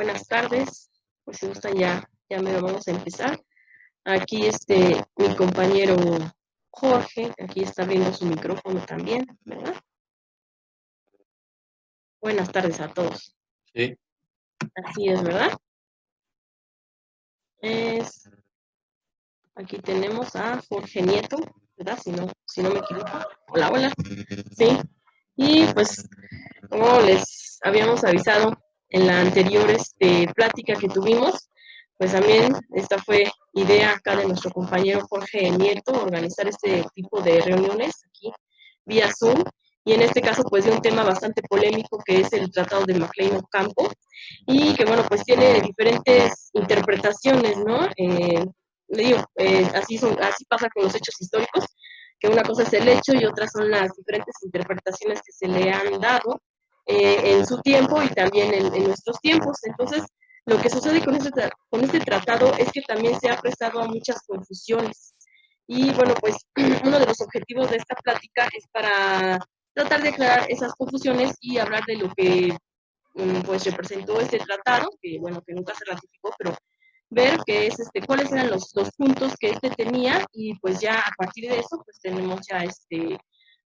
Buenas tardes. Pues si gustan ya me vamos a empezar. Aquí mi compañero Jorge, aquí está abriendo su micrófono también, ¿verdad? Buenas tardes a todos. Sí. Así es, ¿verdad? Aquí tenemos a Jorge Nieto, ¿verdad? Si no me equivoco. Hola, hola. Sí. Y pues, como les habíamos avisado en la anterior plática que tuvimos, pues también esta fue idea acá de nuestro compañero Jorge Nieto, organizar este tipo de reuniones aquí vía Zoom, y en este caso pues de un tema bastante polémico que es el Tratado de MacLean Ocampo, y que bueno, pues tiene diferentes interpretaciones, ¿no? Le digo, así pasa con los hechos históricos, que una cosa es el hecho y otras son las diferentes interpretaciones que se le han dado en su tiempo y también en nuestros tiempos. Entonces, lo que sucede con este tratado es que también se ha prestado a muchas confusiones. Y bueno, pues uno de los objetivos de esta plática es para tratar de aclarar esas confusiones y hablar de lo que pues representó este tratado, que bueno, que nunca se ratificó, pero ver qué es cuáles eran los puntos que tenía, y pues ya a partir de eso pues tenemos ya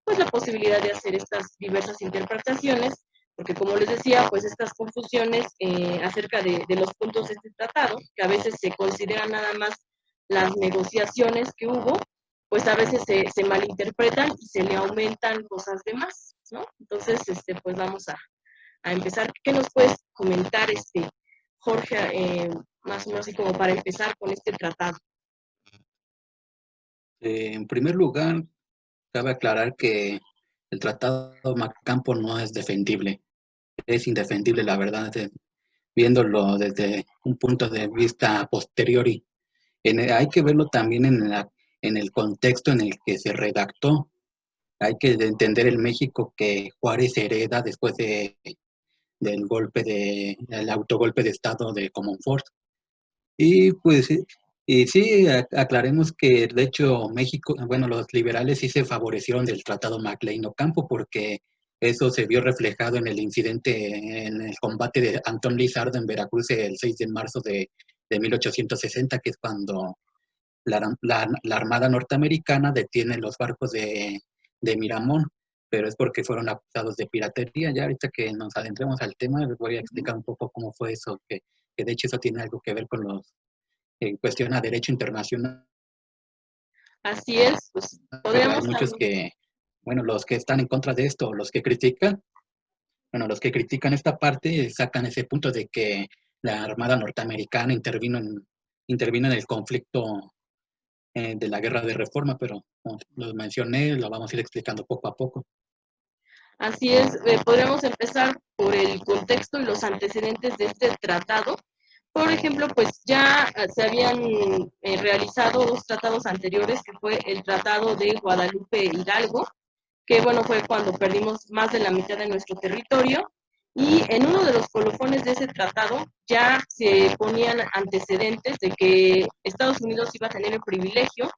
pues la posibilidad de hacer estas diversas interpretaciones, porque como les decía, pues estas confusiones acerca de los puntos de este tratado, que a veces se consideran nada más las negociaciones que hubo, pues a veces se malinterpretan y se le aumentan cosas de más, ¿no? Entonces, pues vamos a empezar. ¿Qué nos puedes comentar, Jorge, más o menos así como para empezar con este tratado? En primer lugar, cabe aclarar que el Tratado Macampo no es defendible, es indefendible, la verdad, viéndolo desde un punto de vista posteriori. Hay que verlo también en el contexto en el que se redactó. Hay que entender el México que Juárez hereda después del autogolpe de Estado de Comonfort. Y pues, y sí, aclaremos que de hecho México, bueno, los liberales sí se favorecieron del Tratado MacLean Ocampo porque eso se vio reflejado en el incidente, en el combate de Antón Lizardo en Veracruz el 6 de marzo de 1860, que es cuando la Armada norteamericana detiene los barcos de Miramón, pero es porque fueron acusados de piratería. Ya ahorita que nos adentremos al tema, les voy a explicar un poco cómo fue eso, que de hecho eso tiene algo que ver con en cuestión a derecho internacional. Así es, pues Pero hay podríamos muchos también. que, bueno, los que están en contra de esto, los que critican, bueno, los que critican esta parte sacan ese punto de que la Armada norteamericana intervino en el conflicto de la guerra de reforma, pero como lo mencioné, lo vamos a ir explicando poco a poco. Así es, podríamos empezar por el contexto y los antecedentes de este tratado. Por ejemplo, pues ya se habían realizado dos tratados anteriores, que fue el Tratado de Guadalupe Hidalgo, que bueno, fue cuando perdimos más de la mitad de nuestro territorio, y en uno de los colofones de ese tratado ya se ponían antecedentes de que Estados Unidos iba a tener el privilegio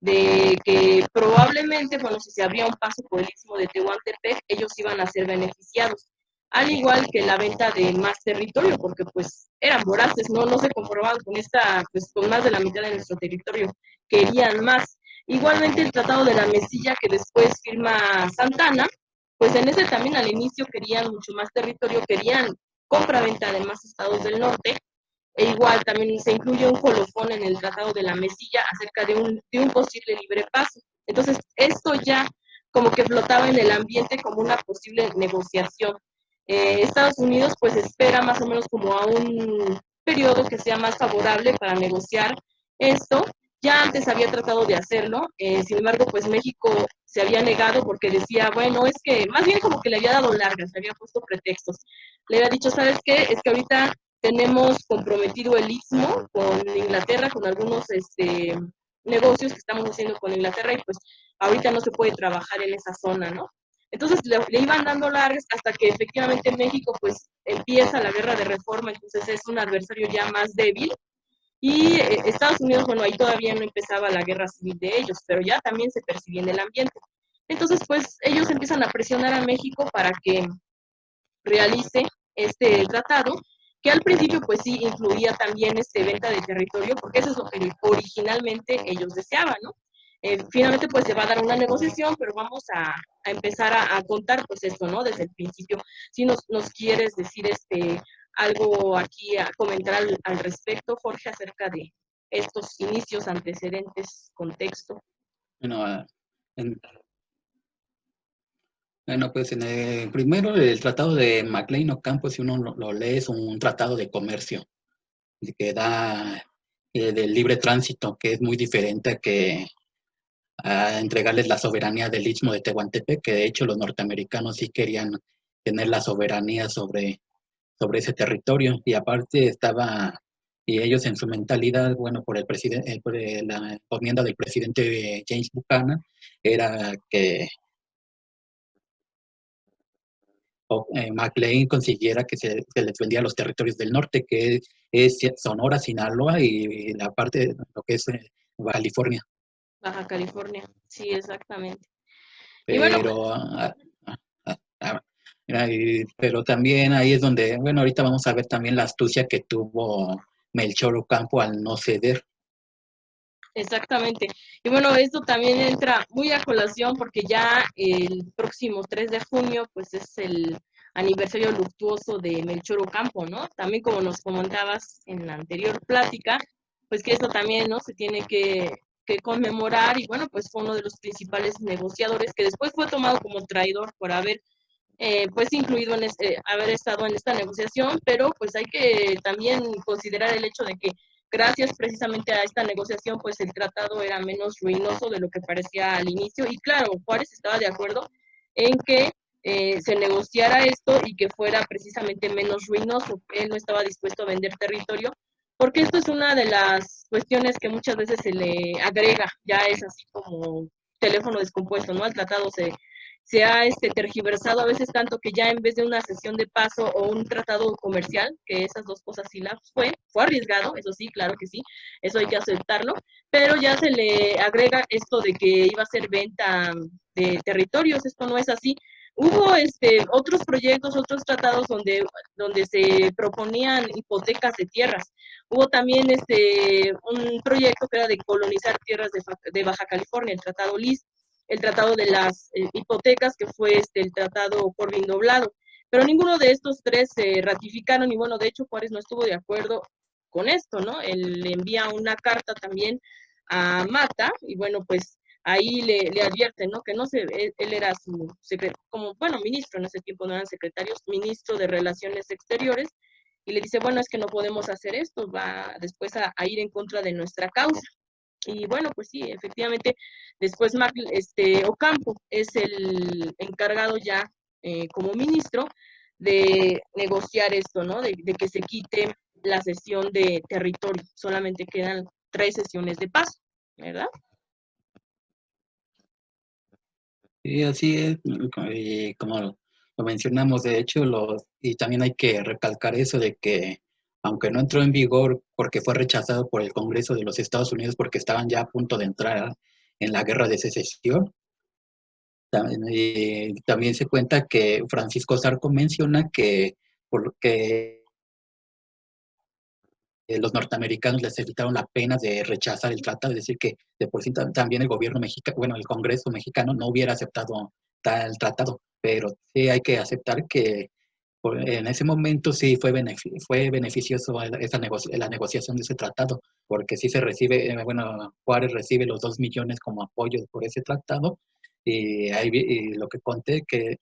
de que probablemente, bueno, si se abría un paso por el istmo de Tehuantepec, ellos iban a ser beneficiados, al igual que la venta de más territorio, porque pues eran voraces, no se conformaban con pues con más de la mitad de nuestro territorio, querían más. Igualmente el Tratado de la Mesilla, que después firma Santana, pues en ese también al inicio querían mucho más territorio, querían compra-venta de más estados del norte. E igual también se incluye un colofón en el Tratado de la Mesilla acerca de un posible libre paso. Entonces, esto ya como que flotaba en el ambiente como una posible negociación. Estados Unidos pues espera más o menos como a un periodo que sea más favorable para negociar esto. Ya antes había tratado de hacerlo, sin embargo, pues México se había negado porque decía, bueno, es que más bien como que le había dado largas, le había puesto pretextos. Le había dicho, ¿sabes qué? Es que ahorita tenemos comprometido el istmo con Inglaterra, con algunos negocios que estamos haciendo con Inglaterra, y pues ahorita no se puede trabajar en esa zona, ¿no? Entonces le iban dando largas hasta que efectivamente México pues empieza la guerra de reforma, entonces es un adversario ya más débil, y Estados Unidos, bueno, ahí todavía no empezaba la guerra civil de ellos, pero ya también se percibía en el ambiente. Entonces pues ellos empiezan a presionar a México para que realice este tratado, que al principio pues sí incluía también venta de territorio, porque eso es lo que originalmente ellos deseaban, ¿no? Finalmente pues se va a dar una negociación, pero vamos a empezar a contar pues esto, ¿no? Desde el principio. Si nos quieres decir algo aquí, a comentar al respecto, Jorge, acerca de estos inicios, antecedentes, contexto. Bueno, bueno, pues primero el Tratado de MacLean Ocampo, si uno lo lee, es un tratado de comercio que da del libre tránsito, que es muy diferente a entregarles la soberanía del Istmo de Tehuantepec, que de hecho los norteamericanos sí querían tener la soberanía sobre ese territorio, y aparte y ellos en su mentalidad, bueno, por el presidente, por la encomienda del presidente James Buchanan, era que MacLean consiguiera que se les vendía los territorios del norte, que es Sonora, Sinaloa y la parte de lo que es Baja California. Baja California, sí, exactamente. Y bueno, pues, Pero, pero también ahí es donde, bueno, ahorita vamos a ver también la astucia que tuvo Melchor Ocampo al no ceder. exactamente. Y bueno, esto también entra muy a colación porque ya el próximo 3 de junio, pues es el aniversario luctuoso de Melchor Ocampo, ¿no? También como nos comentabas en la anterior plática, pues que esto también, ¿no? Se tiene que conmemorar y bueno, pues fue uno de los principales negociadores que después fue tomado como traidor por haber pues incluido en haber estado en esta negociación, pero pues hay que también considerar el hecho de que gracias precisamente a esta negociación, pues el tratado era menos ruinoso de lo que parecía al inicio. Y claro, Juárez estaba de acuerdo en que se negociara esto y que fuera precisamente menos ruinoso. Él no estaba dispuesto a vender territorio, porque esto es una de las cuestiones que muchas veces se le agrega, ya es así como teléfono descompuesto, ¿no? Al tratado se ha tergiversado a veces tanto que ya en vez de una sesión de paso o un tratado comercial, que esas dos cosas sí las fue arriesgado, eso sí, claro que sí, eso hay que aceptarlo, pero ya se le agrega esto de que iba a ser venta de territorios, esto no es así. Hubo otros proyectos, otros tratados donde se proponían hipotecas de tierras. Hubo también un proyecto que era de colonizar tierras de Baja California, el Tratado Lis, el tratado de las hipotecas, que fue el tratado Corbin Doblado. Pero ninguno de estos tres se ratificaron y bueno, de hecho Juárez no estuvo de acuerdo con esto, ¿no? Él le envía una carta también a Mata y bueno, pues ahí le advierte, ¿no? Que no se, él era su secretario, como, bueno, ministro, en ese tiempo no eran secretarios, ministro de Relaciones Exteriores, y le dice, bueno, es que no podemos hacer esto, va después a ir en contra de nuestra causa. Y bueno, pues sí, efectivamente, después Ocampo es el encargado ya como ministro de negociar esto, ¿no? De que se quite la cesión de territorio. Solamente quedan 3 sesiones de paso, ¿verdad? Y así es, y como lo mencionamos, de hecho, y también hay que recalcar eso de que, aunque no entró en vigor porque fue rechazado por el Congreso de los Estados Unidos porque estaban ya a punto de entrar en la guerra de secesión, también se cuenta que Francisco Zarco menciona que porque los norteamericanos les evitaron la pena de rechazar el tratado, es decir, que de por sí también el gobierno mexicano, bueno, el Congreso mexicano no hubiera aceptado tal tratado, pero sí hay que aceptar que en ese momento sí fue beneficioso la negociación de ese tratado, porque sí se recibe, bueno, Juárez recibe los 2 millones como apoyo por ese tratado, y lo que conté que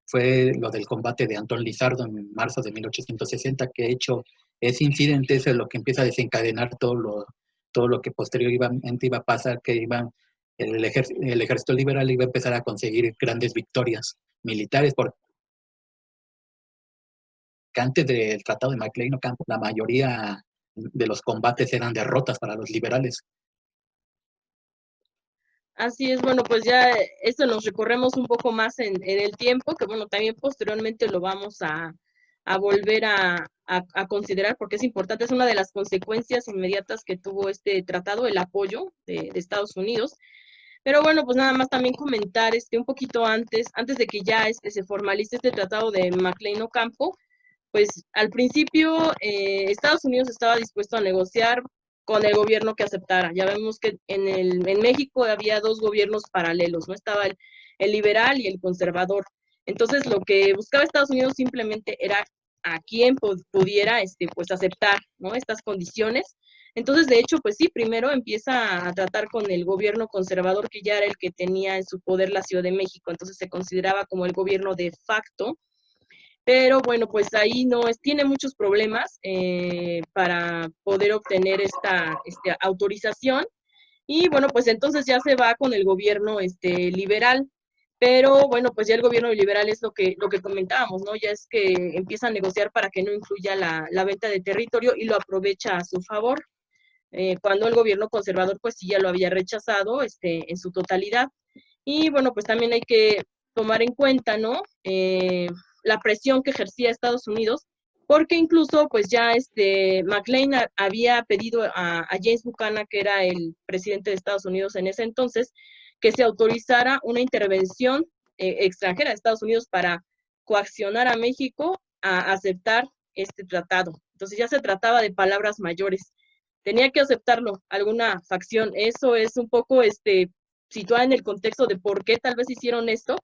fue lo del combate de Antón Lizardo en marzo de 1860, que de hecho ese incidente es lo que empieza a desencadenar todo lo que posteriormente iba a pasar, que el ejército liberal iba a empezar a conseguir grandes victorias militares, porque antes del Tratado de MacLean Ocampo, la mayoría de los combates eran derrotas para los liberales. Así es, bueno, pues ya esto nos recorremos un poco más en el tiempo, que bueno, también posteriormente lo vamos a volver a considerar porque es importante, es una de las consecuencias inmediatas que tuvo este tratado, el apoyo de Estados Unidos. Pero bueno, pues nada más también comentar un poquito antes de que ya se formalice este tratado de MacLean Ocampo, pues al principio Estados Unidos estaba dispuesto a negociar con el gobierno que aceptara. Ya vemos que en México había dos gobiernos paralelos, ¿no? Estaba el liberal y el conservador. Entonces, lo que buscaba Estados Unidos simplemente era a quien pudiera pues aceptar, ¿no? Estas condiciones. Entonces, de hecho, pues sí, primero empieza a tratar con el gobierno conservador, que ya era el que tenía en su poder la Ciudad de México, entonces se consideraba como el gobierno de facto, pero bueno, pues ahí no es, tiene muchos problemas para poder obtener esta autorización, y bueno, pues entonces ya se va con el gobierno liberal. Pero bueno, pues ya el gobierno liberal es lo que comentábamos, ¿no? Ya es que empieza a negociar para que no incluya la venta de territorio y lo aprovecha a su favor, cuando el gobierno conservador pues sí ya lo había rechazado en su totalidad. Y bueno, pues también hay que tomar en cuenta, ¿no? La presión que ejercía Estados Unidos, porque incluso pues ya McLean había pedido a James Buchanan, que era el presidente de Estados Unidos en ese entonces, que se autorizara una intervención extranjera de Estados Unidos para coaccionar a México a aceptar este tratado. Entonces ya se trataba de palabras mayores. Tenía que aceptarlo alguna facción. Eso es un poco situada en el contexto de por qué tal vez hicieron esto.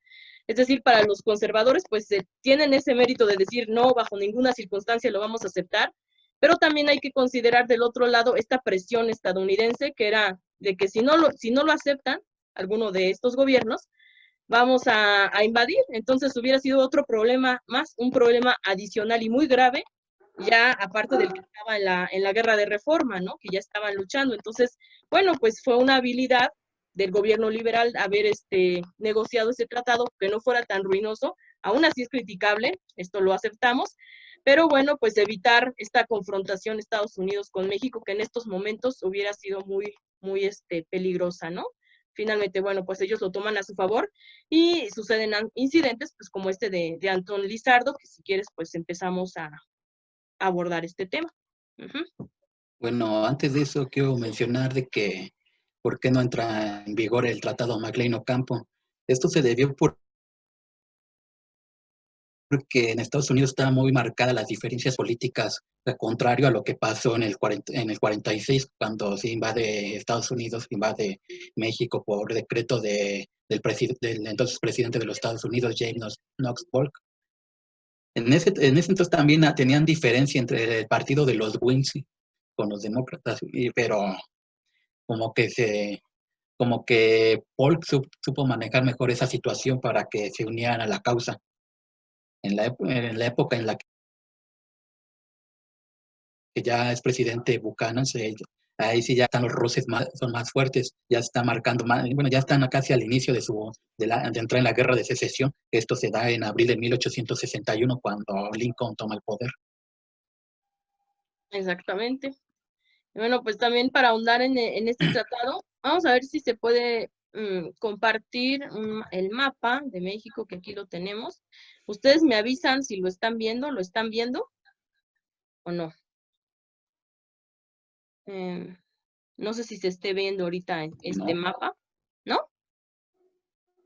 Es decir, para los conservadores, pues tienen ese mérito de decir no, bajo ninguna circunstancia lo vamos a aceptar, pero también hay que considerar del otro lado esta presión estadounidense, que era de que si no lo aceptan alguno de estos gobiernos, vamos a invadir. Entonces hubiera sido otro problema más, un problema adicional y muy grave, ya aparte del que estaba en la guerra de reforma, ¿no? Que ya estaban luchando. Entonces, bueno, pues fue una habilidad del gobierno liberal haber negociado ese tratado, que no fuera tan ruinoso. Aún así es criticable, esto lo aceptamos, pero bueno, pues evitar esta confrontación Estados Unidos con México, que en estos momentos hubiera sido muy, muy peligrosa, ¿no? Finalmente, bueno, pues ellos lo toman a su favor y suceden incidentes, pues como de Antón Lizardo, que si quieres, pues empezamos a abordar este tema. Uh-huh. Bueno, antes de eso quiero mencionar de que por qué no entra en vigor el Tratado McLean-Ocampo. Esto se debió porque en Estados Unidos estaban muy marcadas las diferencias políticas, contrario a lo que pasó en el 46, cuando se invade Estados Unidos, invade México por decreto del entonces presidente de los Estados Unidos, James Knox Polk. En ese entonces también tenían diferencia entre el partido de los Whigs con los demócratas, pero como que Polk supo manejar mejor esa situación para que se unieran a la causa. En la época en la que ya es presidente Buchanan, ahí sí ya están los roces son más fuertes, ya está marcando más, bueno, ya están casi al inicio de entrar en la guerra de secesión. Esto se da en abril de 1861, cuando Lincoln toma el poder. Exactamente. Bueno, pues también para ahondar en este tratado, vamos a ver si se puede compartir el mapa de México, que aquí lo tenemos. Ustedes me avisan si lo están viendo o no. No sé si se esté viendo ahorita este mapa, ¿no?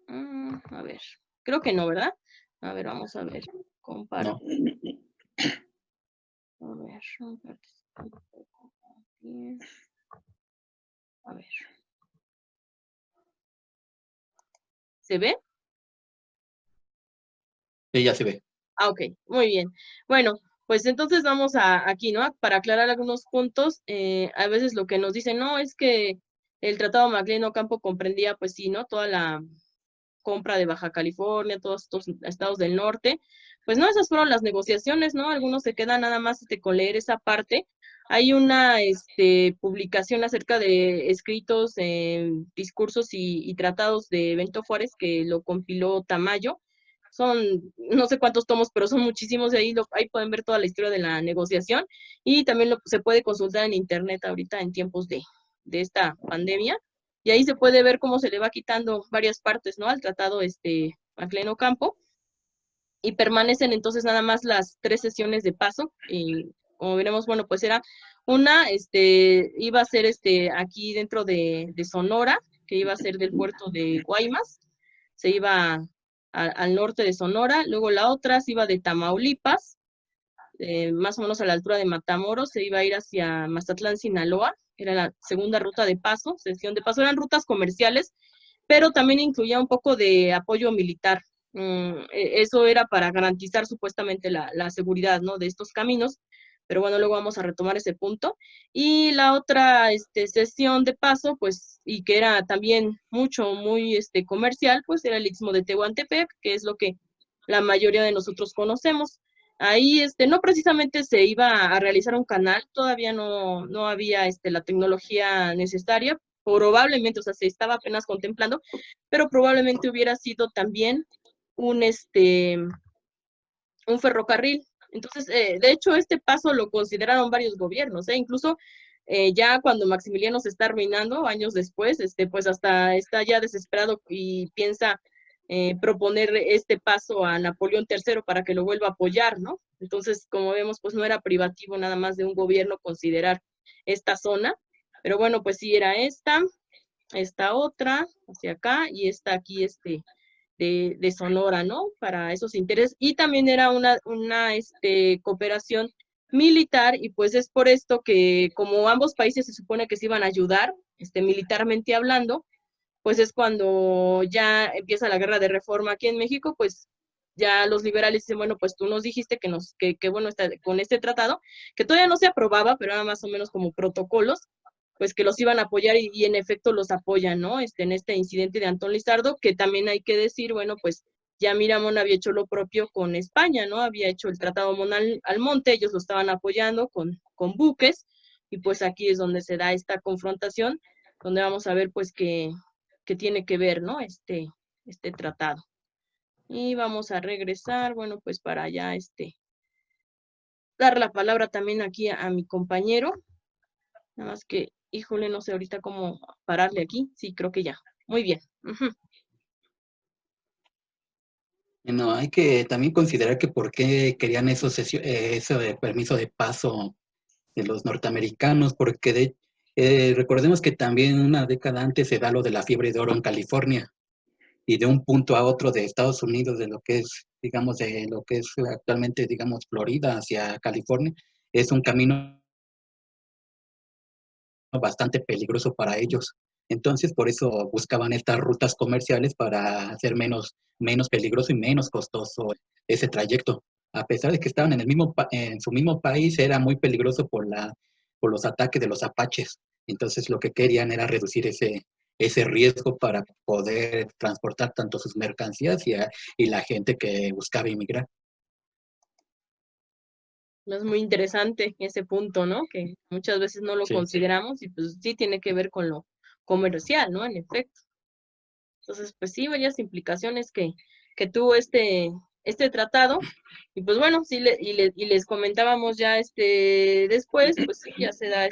A ver, creo que no, ¿verdad? A ver, vamos a ver, comparo. A ver, a ver. ¿Se ve? Sí, ya se ve. Ah, ok, muy bien. Bueno, pues entonces vamos aquí, ¿no? Para aclarar algunos puntos, a veces lo que nos dicen, no, es que el Tratado McLean-Ocampo comprendía, pues sí, ¿no? Toda la compra de Baja California, todos estos estados del norte. Pues no, esas fueron las negociaciones, ¿no? Algunos se quedan nada más con leer esa parte. Hay una publicación acerca de escritos, discursos y tratados de Benito Juárez, que lo compiló Tamayo. Son no sé cuántos tomos, pero son muchísimos, y ahí pueden ver toda la historia de la negociación, y también se puede consultar en internet ahorita en tiempos de esta pandemia, y ahí se puede ver cómo se le va quitando varias partes, ¿no? Al tratado McLean-Ocampo, y permanecen entonces nada más las 3 sesiones de paso, y como veremos, bueno, pues era una, iba a ser aquí dentro de Sonora, que iba a ser del puerto de Guaymas, se iba al norte de Sonora. Luego la otra se iba de Tamaulipas, más o menos a la altura de Matamoros, se iba a ir hacia Mazatlán, Sinaloa, era la segunda ruta de paso, sesión de paso, eran rutas comerciales, pero también incluía un poco de apoyo militar. Eso era para garantizar supuestamente la seguridad, ¿no?, de estos caminos, pero bueno, luego vamos a retomar ese punto. Y la otra sesión de paso, pues, y que era también muy comercial, pues era el Istmo de Tehuantepec, que es lo que la mayoría de nosotros conocemos. Ahí no precisamente se iba a realizar un canal, todavía no había la tecnología necesaria, probablemente, o sea, se estaba apenas contemplando, pero probablemente hubiera sido también un, un ferrocarril. Entonces, de hecho, este paso lo consideraron varios gobiernos, incluso ya cuando Maximiliano se está arruinando, años después, pues hasta está ya desesperado y piensa proponer este paso a Napoleón III para que lo vuelva a apoyar, ¿no? Entonces, como vemos, pues no era privativo nada más de un gobierno considerar esta zona, pero bueno, pues sí era esta otra, hacia acá, y esta aquí, de Sonora, ¿no? Para esos intereses. Y también era una cooperación militar, y pues es por esto que como ambos países se supone que se iban a ayudar, militarmente hablando, pues es cuando ya empieza la guerra de reforma aquí en México, pues ya los liberales dicen, bueno, pues tú nos dijiste que bueno, con este tratado, que todavía no se aprobaba, pero era más o menos como protocolos, pues que los iban a apoyar y en efecto los apoyan, ¿no? En este incidente de Antón Lizardo, que también hay que decir, bueno, pues ya Miramón había hecho lo propio con España, ¿no? Había hecho el Tratado Monal-Almonte, ellos lo estaban apoyando con buques, y pues aquí es donde se da esta confrontación, donde vamos a ver pues que tiene que ver, ¿no? Este tratado. Y vamos a regresar, bueno, pues para ya dar la palabra también aquí a mi compañero. Nada más que, híjole, no sé ahorita cómo pararle aquí. Sí, creo que ya. Muy bien. No, hay que también considerar que por qué querían ese permiso de paso de los norteamericanos, porque recordemos que también una década antes se da lo de la fiebre de oro en California, y de un punto a otro de Estados Unidos, de lo que es, digamos, de lo que es actualmente, digamos, Florida hacia California, es un camino bastante peligroso para ellos. Entonces, por eso buscaban estas rutas comerciales para hacer menos peligroso y menos costoso ese trayecto. A pesar de que estaban en su mismo país, era muy peligroso por los ataques de los apaches. Entonces, lo que querían era reducir ese riesgo para poder transportar tanto sus mercancías y la gente que buscaba inmigrar. Es muy interesante ese punto, ¿no? Que muchas veces no lo Sí. consideramos y pues sí tiene que ver con lo comercial, ¿no? En efecto. Entonces, pues sí, varias implicaciones que tuvo este tratado. Y pues bueno, sí, y les comentábamos ya después, pues sí, ya se da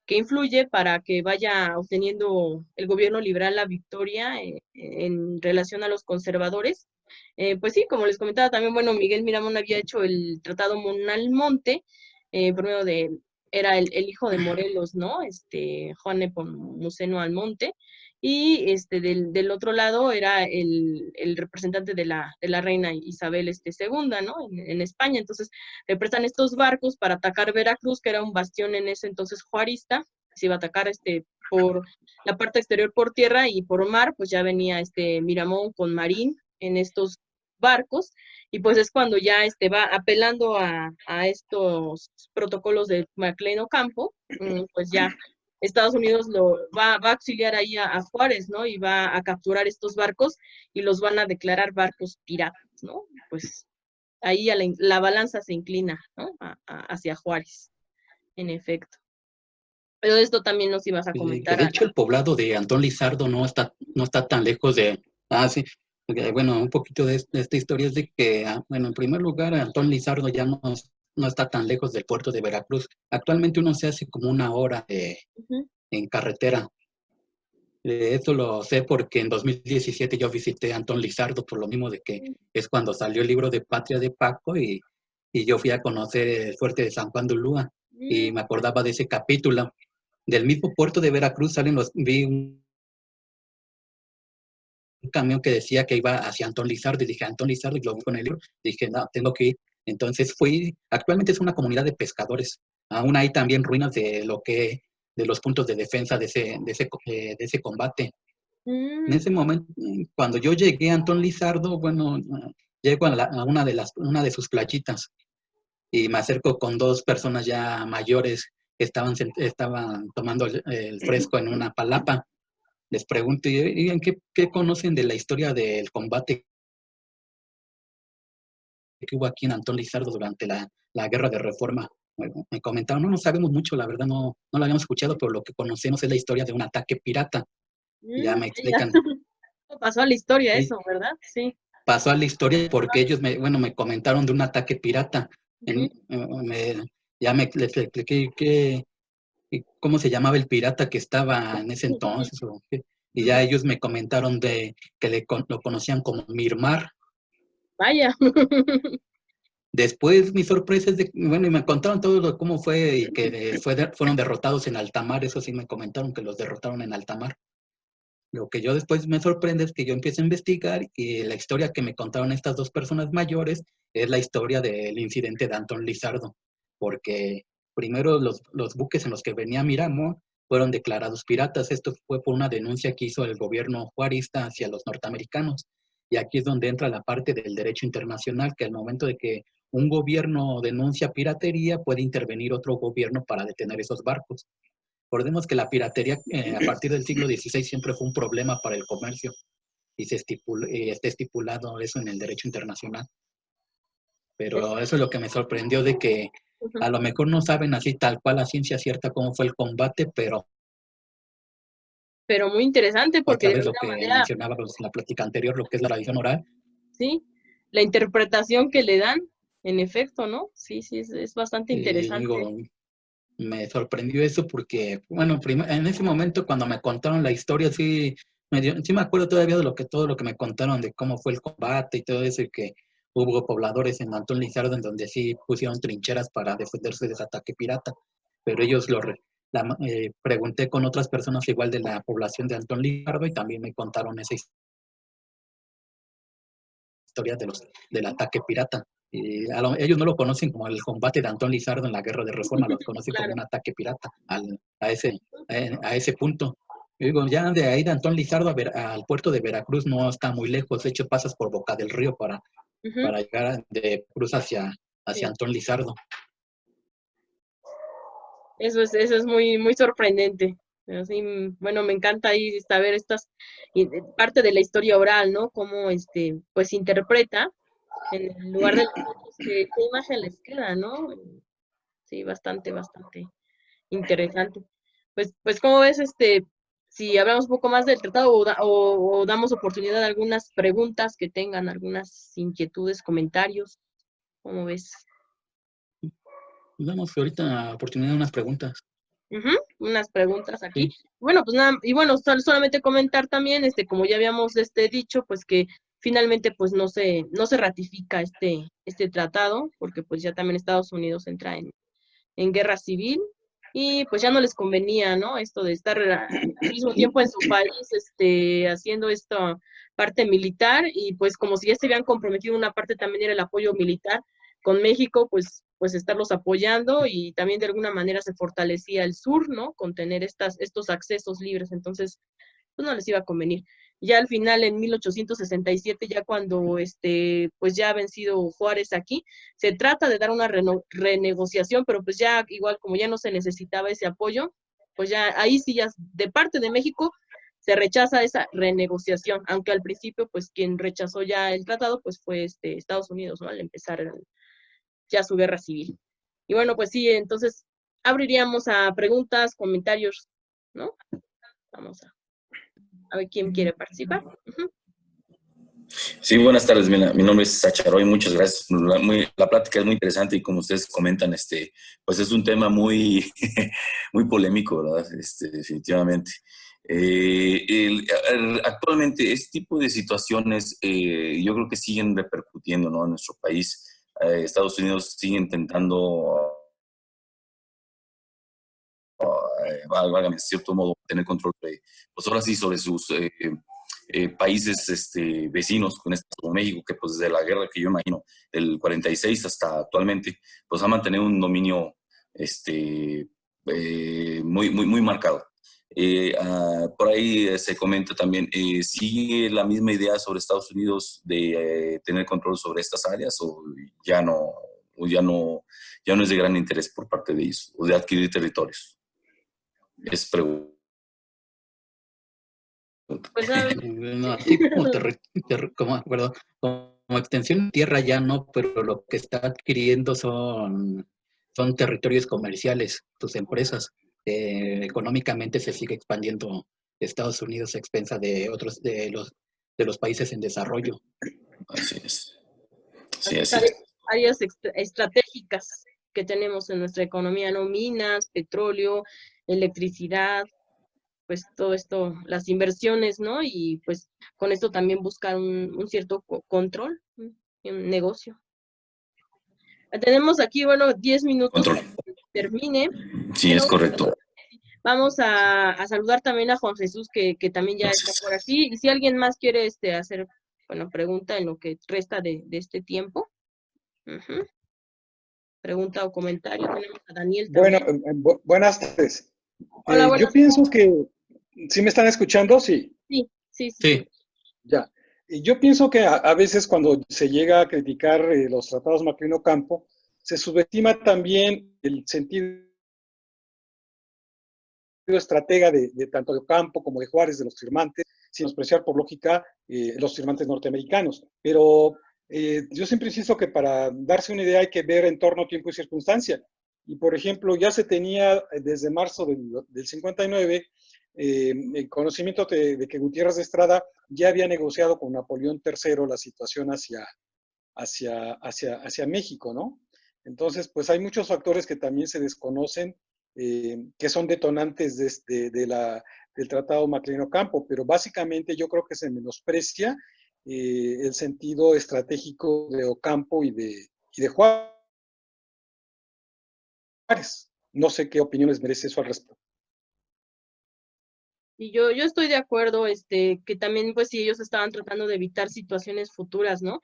que influye para que vaya obteniendo el gobierno liberal la victoria en relación a los conservadores. Pues sí, como les comentaba también, bueno, Miguel Miramón había hecho el Tratado Monalmonte, por medio era el hijo de Morelos, ¿no? Juan Nepomuceno Almonte, y del otro lado era el representante de la reina Isabel segunda, ¿no? En España. Entonces, le prestan estos barcos para atacar Veracruz, que era un bastión en ese entonces juarista, se iba a atacar por la parte exterior por tierra, y por mar, pues ya venía Miramón con Marín en estos barcos, y pues es cuando ya va apelando a estos protocolos de McLean Ocampo, pues ya Estados Unidos va a auxiliar ahí a Juárez, ¿no? Y va a capturar estos barcos y los van a declarar barcos piratas, ¿no? Pues ahí la balanza se inclina, ¿no? Hacia Juárez, en efecto. Pero esto también nos ibas a Que comentar. de hecho el poblado de Antón Lizardo no está tan lejos de... Ah, sí. Bueno, un poquito de esta historia es de que, bueno, en primer lugar, Antón Lizardo ya no está tan lejos del puerto de Veracruz. Actualmente uno se hace como una hora Ujú. en carretera. Esto lo sé porque en 2017 yo visité a Antón Lizardo por lo mismo de que es cuando salió el libro de Patria de Paco, y yo fui a conocer el fuerte de San Juan de Ulúa y me acordaba de ese capítulo. Del mismo puerto de Veracruz vi un camión que decía que iba hacia Antón Lizardo, y dije, Antón Lizardo, y lo vi con el libro, dije, no, tengo que ir. Entonces actualmente es una comunidad de pescadores. Aún hay también ruinas de de los puntos de defensa de ese combate. En Mm, ese momento, cuando yo llegué a Antón Lizardo, bueno, llego a una de sus playitas y me acerco con dos personas ya mayores que estaban tomando el fresco en una palapa. Les pregunto, ¿y qué conocen de la historia del combate que hubo aquí en Antón Lizardo durante la Guerra de Reforma? Bueno, me comentaron, no sabemos mucho, la verdad no lo habíamos escuchado, pero lo que conocemos es la historia de un ataque pirata. Y ya me vaya. explican, Pasó a la historia y eso, ¿verdad? Sí. pasó a la historia porque ellos me comentaron de un ataque pirata. Ujú. Les expliqué cómo se llamaba el pirata que estaba en ese entonces. Y ya Ujú. ellos me comentaron de que lo conocían como Mirmar. Vaya. Después mi sorpresa es bueno, y me contaron todo cómo fue y que fueron derrotados en alta mar. Eso sí me comentaron que los derrotaron en alta mar. Lo que yo después me sorprende es que yo empiezo a investigar y la historia que me contaron estas dos personas mayores es la historia del incidente de Antón Lizardo, porque primero los buques en los que venía Miramón fueron declarados piratas. Esto fue por una denuncia que hizo el gobierno juarista hacia los norteamericanos. Y aquí es donde entra la parte del derecho internacional, que al momento de que un gobierno denuncia piratería, puede intervenir otro gobierno para detener esos barcos. Recordemos que la piratería a partir del siglo XVI siempre fue un problema para el comercio y está estipulado eso en el derecho internacional. Pero eso es lo que me sorprendió de que Ujú. a lo mejor no saben así tal cual a ciencia cierta cómo fue el combate, pero Pero muy interesante porque otra de vez lo alguna que manera, mencionábamos en la plática anterior, lo que es la tradición oral, sí, la interpretación que le dan, en efecto, ¿no? Sí, sí, es bastante y interesante. digo, me sorprendió eso porque, bueno, en ese momento cuando me contaron la historia, sí me acuerdo todavía de todo lo que me contaron de cómo fue el combate y todo eso, y que hubo pobladores en Antón Lizardo en donde sí pusieron trincheras para defenderse de ese ataque pirata, pero ellos pregunté con otras personas igual de la población de Antón Lizardo y también me contaron esa historia del ataque pirata. Y ellos no lo conocen como el combate de Antón Lizardo en la Guerra de Reforma, lo conocen como Claro. un ataque pirata a ese punto. Yo digo, ya de ahí de Antón Lizardo al puerto de Veracruz no está muy lejos, de hecho pasas por Boca del Río Ujú. para llegar de Cruz hacia Sí. Antón Lizardo. Eso es muy, muy sorprendente. Pero sí, bueno, me encanta ahí saber estas parte de la historia oral, ¿no? Cómo pues interpreta en el lugar de los otros, qué imagen les queda, ¿no? Sí, bastante, bastante interesante. Pues, ¿cómo ves, si hablamos un poco más del tratado o damos oportunidad a algunas preguntas que tengan, algunas inquietudes, comentarios? ¿Cómo ves? Damos ahorita oportunidad de unas preguntas. Ujú, unas preguntas aquí. Sí, Bueno, pues nada, y bueno, solamente comentar también, como ya habíamos dicho, pues que finalmente pues no se ratifica este tratado, porque pues ya también Estados Unidos entra en guerra civil y pues ya no les convenía, ¿no? Esto de estar al mismo tiempo en su país, haciendo esta parte militar y pues como si ya se habían comprometido una parte también era el apoyo militar con México, pues estarlos apoyando y también de alguna manera se fortalecía el sur, ¿no? Con tener estos accesos libres, entonces pues no les iba a convenir. Ya al final, en 1867, ya cuando pues ya ha vencido Juárez aquí, se trata de dar una renegociación, pero pues ya igual como ya no se necesitaba ese apoyo, pues ya ahí sí ya de parte de México se rechaza esa renegociación, aunque al principio pues quien rechazó ya el tratado pues fue Estados Unidos, ¿no? Al empezar ya su guerra civil. Y bueno, pues sí, entonces abriríamos a preguntas, comentarios, ¿no? Vamos a ver quién quiere participar. Ujú. Sí, buenas tardes. Mi nombre es Sacharoy. Muchas gracias. La plática es muy interesante y como ustedes comentan, pues es un tema muy, muy polémico, ¿verdad? Definitivamente. Actualmente, este tipo de situaciones, yo creo que siguen repercutiendo, ¿no? En nuestro país. Estados Unidos sigue intentando, válgame, en cierto modo, tener control pues ahora sí, sobre sus países vecinos con como México, que pues desde la guerra que yo imagino, del 46 hasta actualmente, pues ha mantenido un dominio muy marcado. Por ahí se comenta también, ¿sigue la misma idea sobre Estados Unidos de tener control sobre estas áreas o ya no, o ya no es de gran interés por parte de ellos, o de adquirir territorios? Es pregunta. Pues a ver, No, así como, perdón, como extensión de tierra ya no, pero lo que está adquiriendo son territorios comerciales, tus empresas. Económicamente se sigue expandiendo Estados Unidos a expensa de otros de los países en desarrollo. Así es. Sí, las así es. áreas estratégicas que tenemos en nuestra economía, ¿no? Minas, petróleo, electricidad, pues todo esto, las inversiones, ¿no? Y pues con esto también buscar un cierto control en negocio. Tenemos aquí, bueno, 10 minutos Control. para que termine. Sí, es correcto. Vamos a saludar también a Juan Jesús, que también ya está por aquí. Y si alguien más quiere hacer, bueno, pregunta en lo que resta de este tiempo. Pregunta o comentario. Tenemos a Daniel Bueno, también. buenas tardes. Hola, Yo buenas pienso que, ¿sí me están escuchando? Sí, Sí. ya. Y yo pienso que a veces cuando se llega a criticar los tratados Maclino-Campo, se subestima también el sentido estratega de tanto de Campo como de Juárez, de los firmantes, sin despreciar por lógica los firmantes norteamericanos. Pero yo siempre insisto que para darse una idea hay que ver entorno, tiempo y circunstancia. Y por ejemplo, ya se tenía desde marzo del 59 el conocimiento de que Gutiérrez de Estrada ya había negociado con Napoleón III la situación hacia México, ¿no? Entonces, pues hay muchos factores que también se desconocen, que son detonantes del Tratado Maclino-Campo, pero básicamente yo creo que se menosprecia el sentido estratégico de Ocampo y de Juárez. No sé qué opiniones merece eso al respecto. Y yo estoy de acuerdo, que también, pues, si ellos estaban tratando de evitar situaciones futuras, ¿no?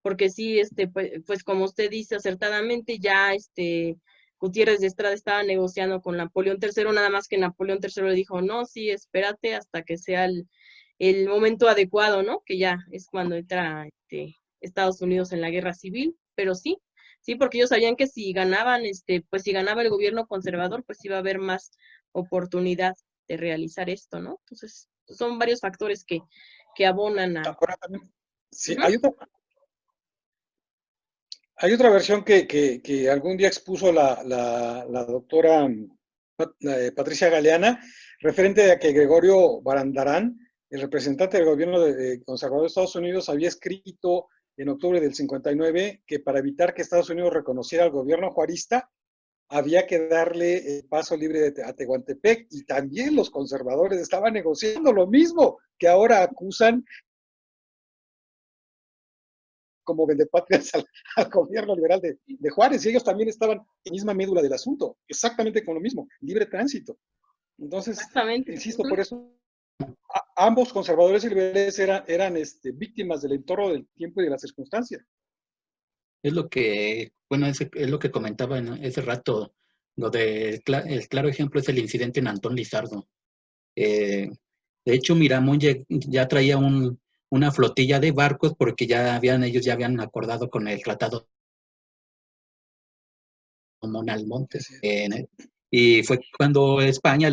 Porque sí, pues, como usted dice acertadamente, ya, Gutiérrez de Estrada estaba negociando con Napoleón III, nada más que Napoleón III le dijo, no, sí, espérate hasta que sea el momento adecuado, ¿no? Que ya es cuando entra, Estados Unidos en la guerra civil, pero sí, porque ellos sabían que si ganaban, pues si ganaba el gobierno conservador, pues iba a haber más oportunidad de realizar esto, ¿no? Entonces, son varios factores que abonan a... Ahora también, sí, hay otra versión que algún día expuso la doctora Patricia Galeana, referente a que Gregorio Barandarán, el representante del gobierno conservador de Estados Unidos, había escrito en octubre del 59 que para evitar que Estados Unidos reconociera al gobierno juarista, había que darle el paso libre a Tehuantepec, y también los conservadores estaban negociando lo mismo que ahora acusan como vendepatrias al gobierno liberal de Juárez, y ellos también estaban en la misma médula del asunto, exactamente con lo mismo, libre tránsito. Entonces, insisto, por eso ambos conservadores y liberales eran víctimas del entorno del tiempo y de las circunstancias. Es lo que, bueno, es lo que comentaba en ese rato. El claro ejemplo es el incidente en Antón Lizardo. De hecho, Miramón ya traía una flotilla de barcos porque ellos ya habían acordado con el Tratado Monalmonte. Y fue cuando España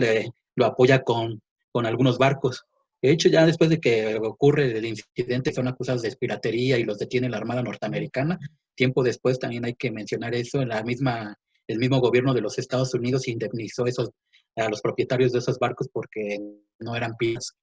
lo apoya con algunos barcos. De hecho, ya después de que ocurre el incidente, son acusados de piratería y los detiene la Armada norteamericana. Tiempo después también hay que mencionar eso, el mismo gobierno de los Estados Unidos indemnizó a los propietarios de esos barcos porque no eran piratas.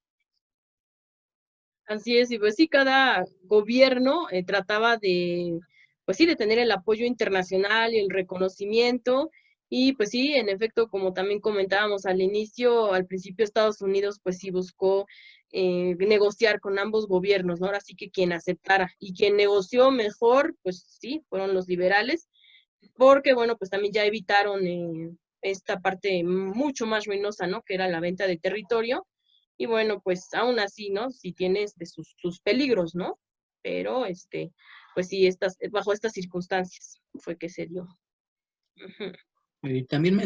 Así es, y pues sí, cada gobierno trataba de, pues sí, de tener el apoyo internacional y el reconocimiento, y pues sí, en efecto, como también comentábamos al inicio, al principio Estados Unidos pues sí buscó negociar con ambos gobiernos, ¿no? Ahora sí que quien aceptara, y quien negoció mejor, pues sí, fueron los liberales, porque bueno, pues también ya evitaron esta parte mucho más ruinosa, ¿no? Que era la venta de territorio, Y bueno, pues aún así, ¿no? Sí tiene sus peligros, ¿no? Pero, pues sí, bajo estas circunstancias fue que se dio. Ujú. Y también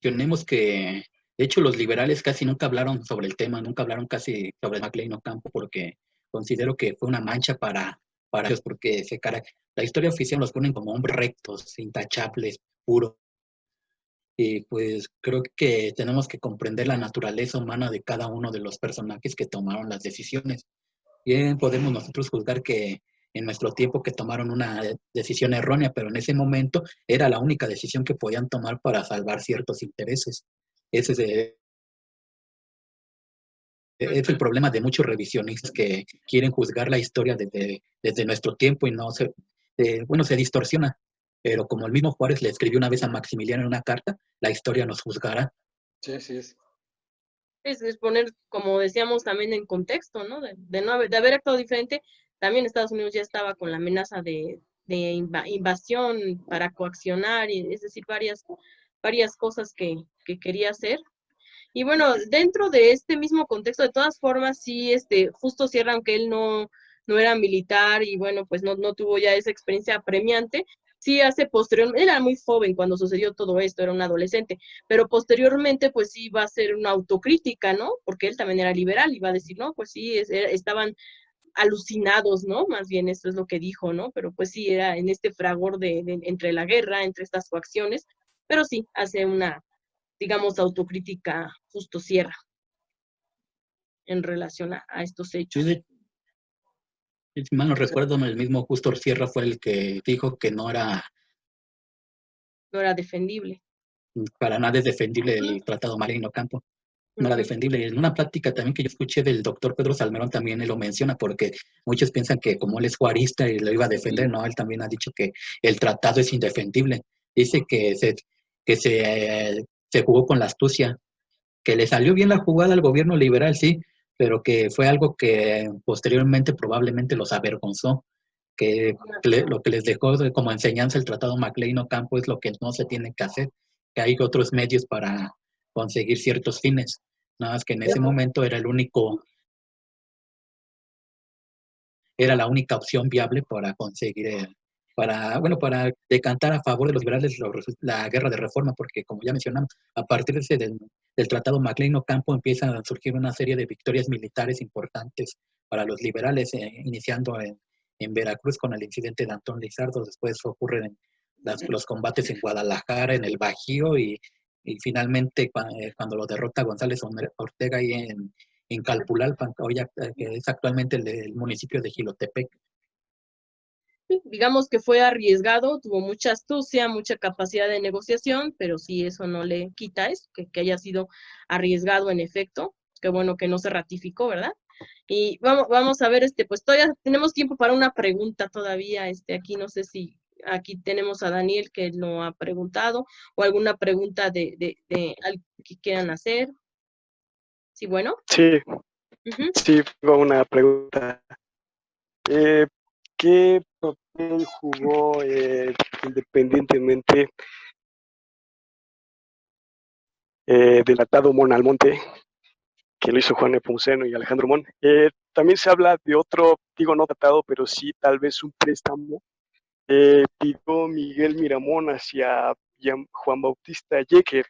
mencionemos que, de hecho, los liberales casi nunca hablaron sobre el tema, nunca hablaron casi sobre McLean Ocampo, porque considero que fue una mancha para ellos, porque la historia oficial los ponen como hombres rectos, intachables, puros. Y pues creo que tenemos que comprender la naturaleza humana de cada uno de los personajes que tomaron las decisiones. Bien, podemos nosotros juzgar que en nuestro tiempo que tomaron una decisión errónea, pero en ese momento era la única decisión que podían tomar para salvar ciertos intereses. Ese es el problema de muchos revisionistas que quieren juzgar la historia desde nuestro tiempo y no se distorsiona. Pero como el mismo Juárez le escribió una vez a Maximiliano en una carta, la historia nos juzgará. Sí, así es. Es poner, como decíamos, también en contexto, ¿no? De haber actuado diferente, también Estados Unidos ya estaba con la amenaza de invasión para coaccionar, es decir, varias cosas que quería hacer. Y bueno, dentro de este mismo contexto, de todas formas, sí, Justo Sierra, aunque él no era militar y bueno, pues no tuvo ya esa experiencia apremiante, sí hace posteriormente, él era muy joven cuando sucedió todo esto, era un adolescente, pero posteriormente pues sí va a ser una autocrítica, ¿no? Porque él también era liberal y va a decir, no, pues sí, estaban alucinados, ¿no? Más bien esto es lo que dijo, ¿no? Pero pues sí, era en este fragor entre la guerra, entre estas coacciones, pero sí, hace una, digamos, autocrítica Justo Sierra en relación a estos Sí, hechos. si mal no recuerdo, el mismo Justo Sierra fue el que dijo que no era No era defendible. para nada defendible Uh el Tratado Marino Ocampo. No era -huh. defendible. En una plática también que yo escuché del doctor Pedro Salmerón también él lo menciona, porque muchos piensan que como él es juarista y lo iba a defender, no, él también ha dicho que el tratado es indefendible. Dice que se jugó con la astucia, que le salió bien la jugada al gobierno liberal, sí, pero que fue algo que posteriormente probablemente los avergonzó, que lo que les dejó como enseñanza el Tratado McLean Ocampo es lo que no se tiene que hacer, que hay otros medios para conseguir ciertos fines. Nada más que en ese momento era la única opción viable para conseguir, para decantar a favor de los liberales la guerra de reforma, porque como ya mencionamos, a partir del Tratado McLean Ocampo empiezan a surgir una serie de victorias militares importantes para los liberales, iniciando en Veracruz con el incidente de Antón Lizardo, después ocurren los combates en Guadalajara, en el Bajío, y finalmente cuando lo derrota González Ortega ahí en Calpulalpan, que es actualmente el municipio de Jilotepec. Digamos que fue arriesgado, tuvo mucha astucia, mucha capacidad de negociación, pero sí eso no le quita eso, que haya sido arriesgado en efecto, que bueno que no se ratificó, ¿verdad? Y vamos a ver, pues todavía tenemos tiempo para una pregunta todavía, aquí no sé si aquí tenemos a Daniel que lo ha preguntado, o alguna pregunta de algo que quieran hacer. Sí, bueno. Sí, sí, tengo una pregunta. ¿Qué papel jugó independientemente del Tratado Mon Almonte, que lo hizo Juan Nepomuceno y Alejandro Mon? También se habla de otro, digo no tratado, pero sí tal vez un préstamo. Pidió Miguel Miramón hacia Juan Bautista Yecker,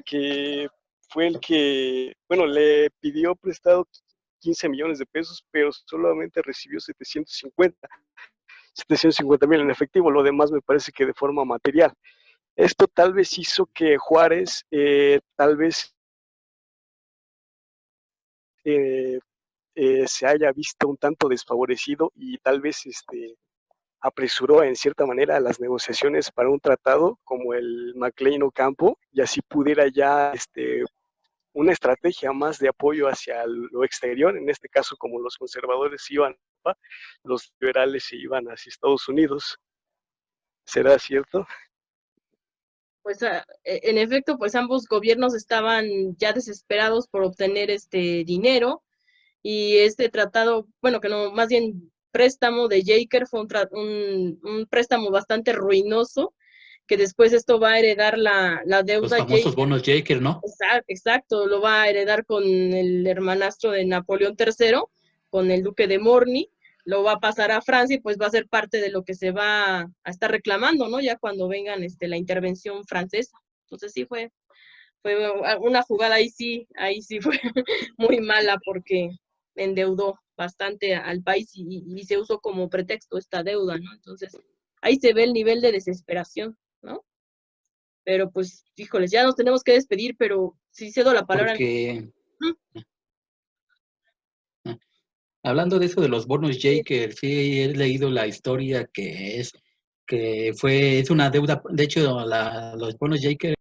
que fue el que, bueno, le pidió prestado 15 millones de pesos, pero solamente recibió 750,000 en efectivo, lo demás me parece que de forma material. Esto tal vez hizo que Juárez tal vez se haya visto un tanto desfavorecido y tal vez apresuró en cierta manera las negociaciones para un tratado como el McLean Ocampo y así pudiera ya una estrategia más de apoyo hacia lo exterior, en este caso como los conservadores iban a Europa, los liberales se iban hacia Estados Unidos. ¿Será cierto? Pues en efecto, pues ambos gobiernos estaban ya desesperados por obtener este dinero y este tratado, bueno, que no, más bien préstamo de Yecker fue un préstamo bastante ruinoso que después esto va a heredar la Los deuda. famosos bonos Jaeger, ¿no? Exacto, lo va a heredar con el hermanastro de Napoleón III, con el duque de Morny, lo va a pasar a Francia y pues va a ser parte de lo que se va a estar reclamando, ¿no? Ya cuando vengan la intervención francesa. Entonces sí fue una jugada ahí sí fue muy mala porque endeudó bastante al país y se usó como pretexto esta deuda, ¿no? Entonces ahí se ve el nivel de desesperación, ¿no? Pero pues, híjoles, ya nos tenemos que despedir, pero sí cedo la palabra. Porque, hablando de eso de los bonos Jaeger, sí he leído la historia es una deuda. De hecho, los bonos Jaeger